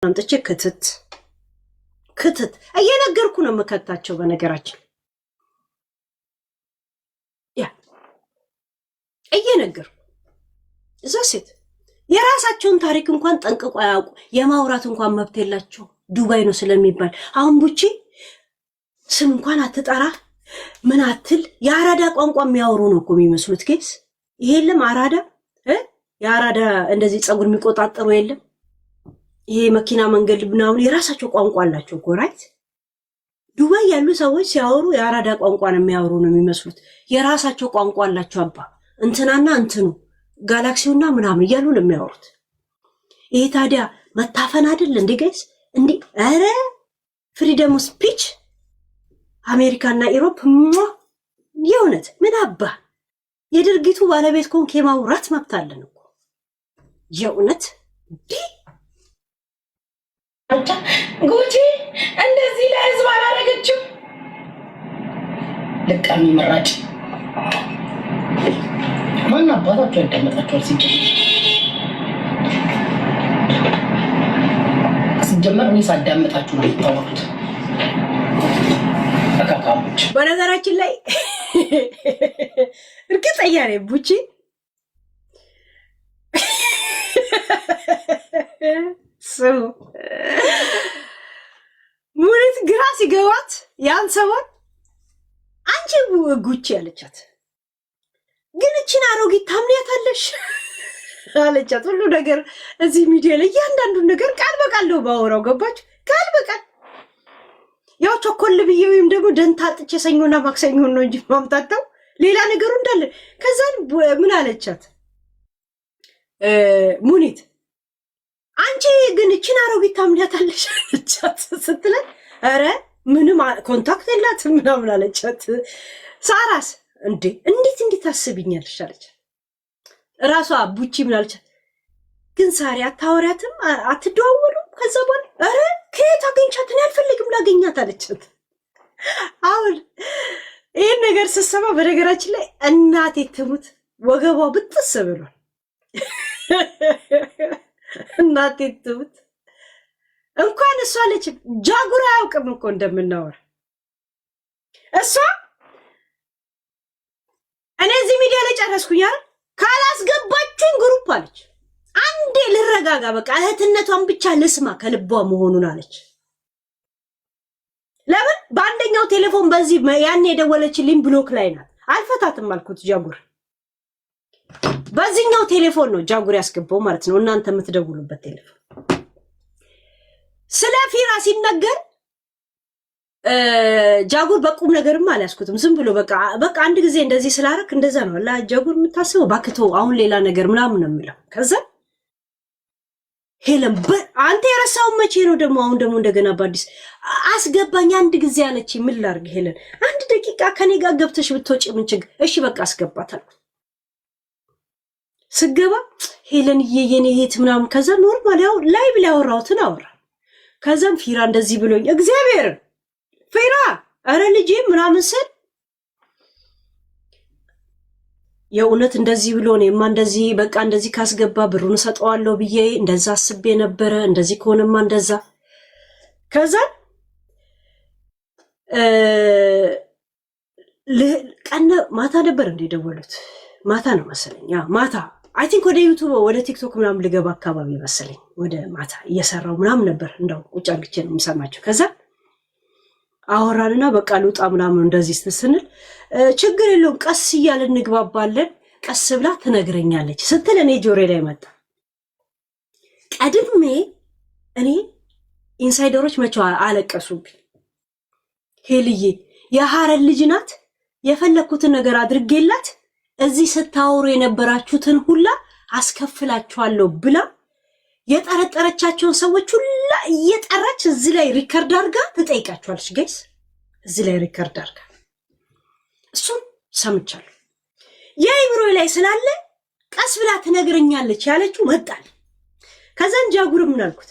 አምጥቼ ክትት እየነገርኩ ነው መከታቸው። በነገራችን ያ እየነገርኩ እዛ ሴት የራሳቸውን ታሪክ እንኳን ጠንቅቆ ያውቁ የማውራት እንኳን መብት የላቸው። ዱባይ ነው ስለሚባል አሁን ቡቺ ስም እንኳን አትጠራ ምን አትል። የአራዳ ቋንቋ የሚያወሩ ነው እኮ የሚመስሉት። ኬስ ይሄለም አራዳ የአራዳ እንደዚህ ጸጉር የሚቆጣጠሩ የለም። ይሄ መኪና መንገድ ምናምን የራሳቸው ቋንቋ አላቸው እኮ ራይት። ዱባይ ያሉ ሰዎች ሲያወሩ የአራዳ ቋንቋ ነው የሚያወሩ ነው የሚመስሉት። የራሳቸው ቋንቋ አላቸው። አባ እንትናና እንትኑ ጋላክሲውና ምናምን እያሉ ነው የሚያወሩት። ይሄ ታዲያ መታፈን አይደል እንዴ ጋይስ? እንዴ አረ ፍሪደም ስፒች አሜሪካና ኢሮፕ የእውነት ምን አባ የድርጊቱ ባለቤት ኮንክ የማውራት መብት አለን እኮ የእውነት ጉቺ እንደዚህ ለህዝብ አላረገችም። ልቃሚ መራጭ ማን አባታቸው ያዳመጣቸዋል? ሲጀመር እኔ ሳዳመጣችሁ ነው የምታወሩት አካካሞች። በነገራችን ላይ እርግጠኛ ነኝ ቡቺ ሙኒት ግራ ሲገባት ያን ሰሞን አንቺ ጉቺ ያለቻት ግን እቺን አሮጊት ታምንያታለሽ አለቻት። ሁሉ ነገር እዚህ ሚዲያ ላይ እያንዳንዱን ነገር ቃል በቃል ነው ባወራው። ገባች? ቃል በቃል ያው ቸኮል ብዬ ወይም ደግሞ ደንታ ጥቼ ሰኞና ማክሰኞ ነው እንጂ ማምጣጣው ሌላ ነገሩ እንዳለ። ከዛን ምን አለቻት ሙኒት አንቺ ግን እቺን አሮጊት ታምንያታለሽ አለቻት። ስትላት አረ ምንም ኮንታክት የላትም ምናምን አለቻት። ሳራስ እንዴት ታስቢኛለሽ አለቻት። ራሷ ቡቺ ምን አለቻት? ግን ሳሪ አታወሪያትም አትደዋወሉም? ከዛ በኋላ አረ ከየት አገኝቻት? እኔ አልፈልግም ላገኛት አለቻት። አሁን ይህን ነገር ስትሰማ በነገራችን ላይ እናቴ ትሙት ወገቧ ብጥስ ብሏል። እናቴ ትሙት እንኳን እሷ አለች ጃጉራ አያውቅም እኮ እንደምናወራ እሷ። እኔ እዚህ ሚዲያ ላይ ጨረስኩኝ አይደል? ካላስገባችሁኝ ግሩፕ አለች። አንዴ ልረጋጋ በቃ እህትነቷን ብቻ ልስማ ከልቧ መሆኑን አለች። ለምን በአንደኛው ቴሌፎን በዚህ ያኔ የደወለችልኝ ብሎክ ላይ ናት። አልፈታትም አልኩት ጃጉር። በዚህኛው ቴሌፎን ነው ጃጉር ያስገባው ማለት ነው፣ እናንተ የምትደውሉበት ቴሌፎን። ስለ ፊራ ሲነገር ጃጉር በቁም ነገርም አልያዝኩትም። ዝም ብሎ በቃ አንድ ጊዜ እንደዚህ ስላረክ እንደዛ ነው አላ ጃጉር የምታስበው ባክቶ አሁን ሌላ ነገር ምናምን ነው የሚለው። ከዛ ሄለን አንተ የረሳው መቼ ነው ደግሞ? አሁን ደግሞ እንደገና በአዲስ አስገባኝ አንድ ጊዜ አለች። ምን ላርግ ሄለን? አንድ ደቂቃ ከኔ ጋር ገብተሽ ብትወጪ ምን ችግር? እሺ በቃ አስገባታል። ስገባ ሄለን የኔ እህት ምናምን ከዛ ኖርማል ያው ላይቭ ላይ አወራሁትን አወራ። ከዛም ፊራ እንደዚህ ብሎኝ እግዚአብሔር ፊራ አረ ልጄ ምናምን ስል የእውነት እንደዚህ ብሎ እኔማ እንደዚህ በቃ እንደዚህ ካስገባ ብሩን ሰጠዋለሁ ብዬ እንደዛ አስቤ ነበረ። እንደዚህ ከሆነማ እንደዛ ከዛ ቀነ ማታ ነበር እንደደወሉት ማታ ነው መሰለኝ። ያ ማታ አይ ቲንክ ወደ ዩቲዩብ ወደ ቲክቶክ ምናምን ልገባ አካባቢ መሰለኝ ወደ ማታ እየሰራው ምናምን ነበር። እንደው ቁጭ አድርጌ ነው የምሰማቸው። ከዛ አወራንና በቃ ልውጣ ምናምን እንደዚህ ስንል ችግር የለውም ቀስ እያልን እንግባባለን ቀስ ብላ ትነግረኛለች ስትል እኔ ጆሬ ላይ መጣ። ቀድሜ እኔ ኢንሳይደሮች መቼው አለቀሱብኝ። ሄልዬ የሐረር ልጅ ናት የፈለኩትን ነገር አድርጌላት እዚህ ስታወሩ የነበራችሁትን ሁላ አስከፍላችኋለሁ ብላ የጠረጠረቻቸውን ሰዎች ሁላ እየጠራች እዚህ ላይ ሪከርድ አድርጋ ትጠይቃችኋለች። ጋይስ እዚህ ላይ ሪከርድ አድርጋ እሱን ሰምቻለሁ። የአይምሮ ላይ ስላለ ቀስ ብላ ትነግረኛለች ያለችው መጣል። ከዛን ጃጉር ምን አልኩት